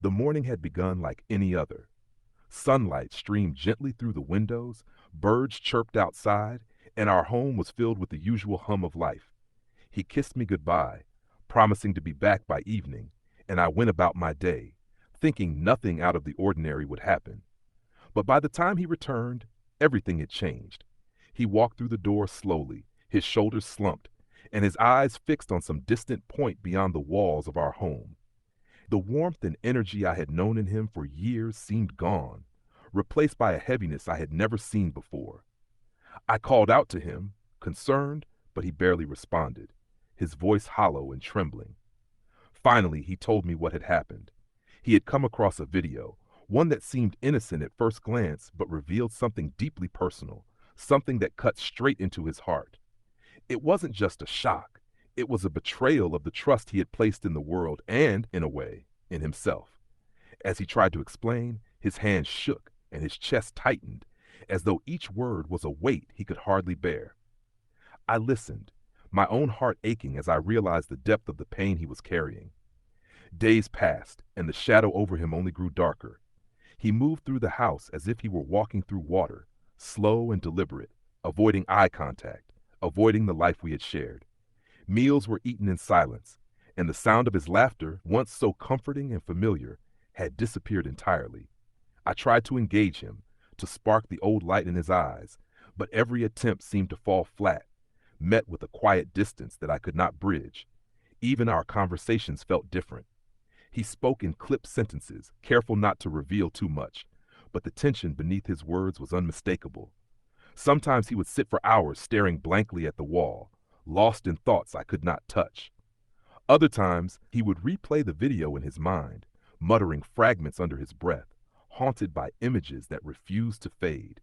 The morning had begun like any other. Sunlight streamed gently through the windows, birds chirped outside, and our home was filled with the usual hum of life. He kissed me goodbye, promising to be back by evening, and I went about my day, thinking nothing out of the ordinary would happen. But by the time he returned, everything had changed. He walked through the door slowly, his shoulders slumped, and his eyes fixed on some distant point beyond the walls of our home. The warmth and energy I had known in him for years seemed gone, replaced by a heaviness I had never seen before. I called out to him, concerned, but he barely responded, his voice hollow and trembling. Finally, he told me what had happened. He had come across a video, one that seemed innocent at first glance, but revealed something deeply personal, something that cut straight into his heart. It wasn't just a shock, it was a betrayal of the trust he had placed in the world and, in a way, in himself. As he tried to explain, his hands shook and his chest tightened, as though each word was a weight he could hardly bear. I listened, my own heart aching as I realized the depth of the pain he was carrying. Days passed, and the shadow over him only grew darker. He moved through the house as if he were walking through water, slow and deliberate, avoiding eye contact, avoiding the life we had shared. Meals were eaten in silence, and the sound of his laughter, once so comforting and familiar, had disappeared entirely. I tried to engage him, to spark the old light in his eyes, but every attempt seemed to fall flat, met with a quiet distance that I could not bridge. Even our conversations felt different. He spoke in clipped sentences, careful not to reveal too much, but the tension beneath his words was unmistakable. Sometimes he would sit for hours staring blankly at the wall, lost in thoughts I could not touch. Other times, he would replay the video in his mind, muttering fragments under his breath, haunted by images that refused to fade.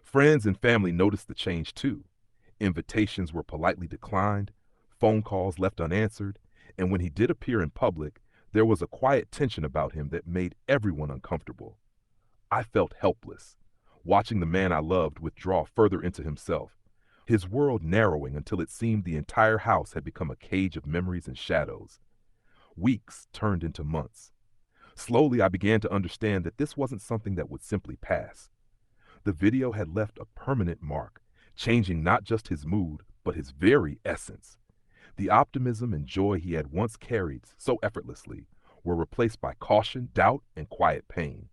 Friends and family noticed the change too. Invitations were politely declined, phone calls left unanswered, and when he did appear in public, there was a quiet tension about him that made everyone uncomfortable. I felt helpless, watching the man I loved withdraw further into himself, his world narrowing until it seemed the entire house had become a cage of memories and shadows. Weeks turned into months. Slowly, I began to understand that this wasn't something that would simply pass. The video had left a permanent mark, changing not just his mood, but his very essence. The optimism and joy he had once carried so effortlessly were replaced by caution, doubt, and quiet pain.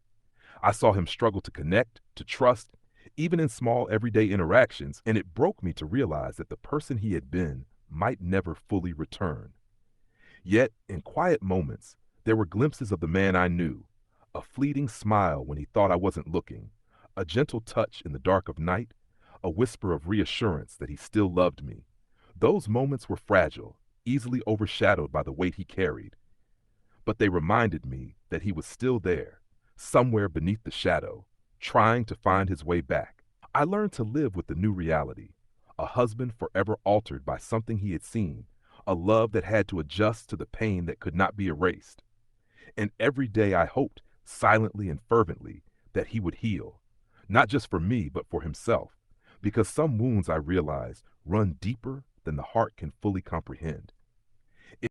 I saw him struggle to connect, to trust, even in small everyday interactions, and it broke me to realize that the person he had been might never fully return. Yet, in quiet moments, there were glimpses of the man I knew, a fleeting smile when he thought I wasn't looking, a gentle touch in the dark of night, a whisper of reassurance that he still loved me. Those moments were fragile, easily overshadowed by the weight he carried, but they reminded me that he was still there, somewhere beneath the shadow, trying to find his way back. I learned to live with the new reality, a husband forever altered by something he had seen, a love that had to adjust to the pain that could not be erased. And every day I hoped, silently and fervently, that he would heal, not just for me, but for himself, because some wounds, I realized, run deeper than the heart can fully comprehend.